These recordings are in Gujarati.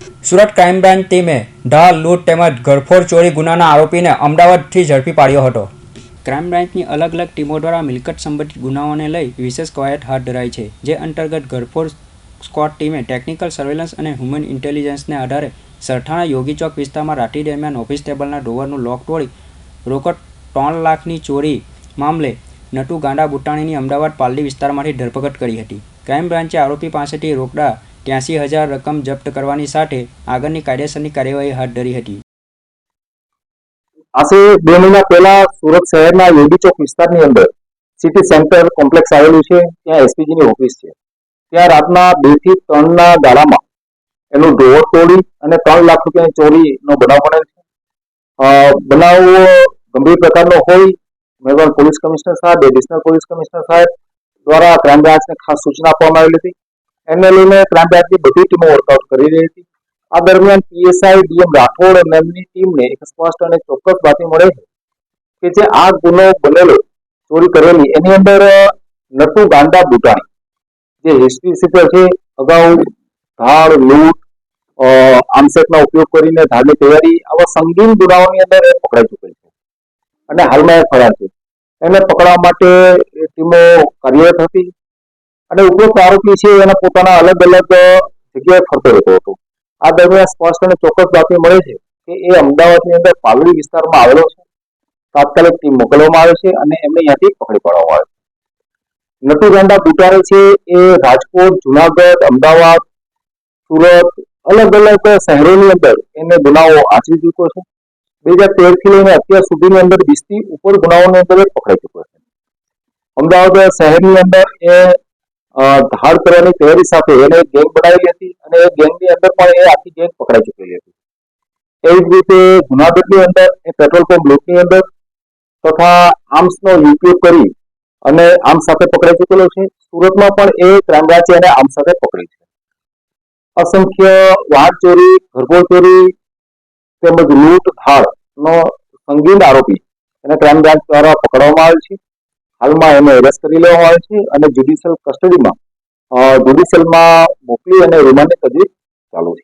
સુરત ક્રાઇમ બ્રાન્ચ ટીમે ઢાલ લૂંટ તેમજ ઘરફોડ ચોરી ગુનાના આરોપીને અમદાવાદથી ઝડપી પાડ્યો હતો. ક્રાઇમ બ્રાન્ચની અલગ અલગ ટીમો દ્વારા મિલકત સંબંધિત ગુનાઓને લઈ વિશેષ કવાયત હાથ ધરાઈ છે. જે અંતર્ગત ઘરફોડ સ્ક્વોડ ટીમે ટેકનિકલ સર્વેલન્સ અને હ્યુમન ઇન્ટેલિજન્સને આધારે સરથાણા યોગી ચોક વિસ્તારમાં રાત્રિ દરમિયાન ઓફિસ ટેબલના ડ્રોવરનું લોક તોડી રોકડ 3 લાખની ચોરી મામલે નટુ ગાંડા બુટાણીની અમદાવાદ પાલડી વિસ્તારમાંથી ધરપકડ કરી હતી. ક્રાઇમ બ્રાન્ચે આરોપી પાસેથી રોકડા 83,000 રકમ જપ્ત કરવાની સાથે આગળની કાયદેસરની કાર્યવાહી હાથ ધરી હતી. આજે 2 મહિના પહેલા સુરત શહેરના યોગી ચોક વિસ્તારની અંદર સિટી સેન્ટર કોમ્પ્લેક્સ આવેલું છે. ત્યાં એસપીજીની ઓફિસ છે. ત્યાં રાતના 2 થી 3 ના ગાળામાં એનું ડ્રોવર તોડી અને 3 લાખ રૂપિયાની ચોરીનો બનાવ બનેલ છે. બનાવ ગંભીર પ્રકારનો હોય મહેરબાન પોલીસ કમિશનર સાહેબ, એડિશનલ પોલીસ કમિશનર સાહેબ દ્વારા ક્રાઇમ બ્રાન્ચને ખાસ સૂચના આપવામાં આવેલી હતી. એને લઈને ક્રાઇમ બ્રાન્ચની બધી ટીમો વર્કઆઉટ કરી રહી હતી. આ દરમિયાન પીએસઆઈ ડીએમ રાઠોડ અને એમની ટીમને એક સ્પષ્ટ અને ચોક્કસ બાતમી મળે છે કે જે આ ગુનો બનેલો ચોરી કરેલી એની અંદર નટુ ગાંડા બુટાણી જે હિસ્ટ્રી શીટર છે, અગાઉ ધાડ, લૂંટ, આમસેટનો ઉપયોગ કરીને ધાડની તૈયારી આવા સંગીન ગુનાઓની અંદર એ પકડાઈ ચૂકેલ છે અને હાલમાં એ ફરાર છે. એને પકડવા માટે ટીમો કાર્યરત હતી અને ઉપરોક્ત આરોપી છે એના પોતાના અલગ અલગ જગ્યાએ ફરતો રહેતો હતો. આ દરમિયાન સ્પષ્ટ અને ચોક્કસ બાતમી મળે છે કે એ અમદાવાદની અંદર પાલડી વિસ્તારમાં આવેલો છે. તાત્કાલિક ટીમ મોકલવામાં આવે છે અને એમને અહીંયાથી પકડી પાડવામાં આવે છે. નટુ ગાંડા બુટાણી છે એ રાજકોટ, જુનાગઢ, અમદાવાદ, સુરત અલગ અલગ શહેરોની અંદર એને ગુનાઓ આચરી ચૂક્યો છે. 2013 થી લઈને અત્યાર સુધીની અંદર 20 થી ઉપર ગુનાઓની અંદર પકડાઈ ચૂક્યો છે. અમદાવાદ શહેરની અંદર એ ધાડ કરવાની તૈયારી સાથે એને એક ગેંગ બનાવેલી હતી અને એ ગેંગની અંદર પણ એ આખી ગેંગ પકડાઈ ચૂકેલી હતી. એવી જ રીતે જુનાગઢની અંદર એ પેટ્રોલ પંપ લૂંટની અંદર તથા આર્મ્સનો ઉપયોગ કરી અને આર્મ્સ સાથે પકડાઈ ચૂકેલો છે. સુરતમાં પણ એ ક્રાઇમ બ્રાન્ચે એને આર્મ્સ સાથે પકડી છે. અસંખ્ય વાહન ચોરી, ઘરફોડ ચોરી તેમજ લૂંટ, ધાડનો સંગીન આરોપી એને ક્રાઇમ બ્રાન્ચ દ્વારા પકડવામાં આવે છે. હાલમાં એને એરેસ્ટ કરી લેવામાં આવે છે અને જ્યુડિશિયલ કસ્ટડીમાં જ્યુડિશિયલમાં મોકલી અને રિમાન્ડની તજવીજ ચાલુ છે.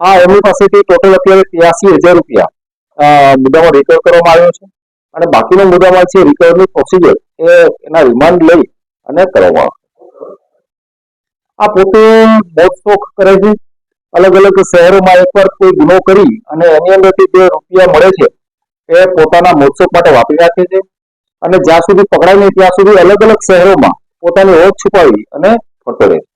હા, એમની પાસેથી ટોટલ અત્યારે 83,000 રૂપિયા મુદ્દામાં રિકવર કરવામાં આવ્યો છે અને બાકીનો મુદ્દામાં છે રિકવરની પ્રોસિજર એના રિમાન્ડ લઈ અને કરવામાં આવે. આ પોતે મોજશોખ કરે છે. અલગ અલગ શહેરોમાં એકવાર કોઈ ગુનો કરી અને એની અંદરથી જે રૂપિયા મળે છે એ પોતાના મોજશોખ માટે વાપરી રાખે છે અને જ્યાં સુધી પકડાય નહીં ત્યાં સુધી અલગ અલગ શહેરોમાં પોતાની ઓળખ છુપાવી અને ફરતો રહે છે.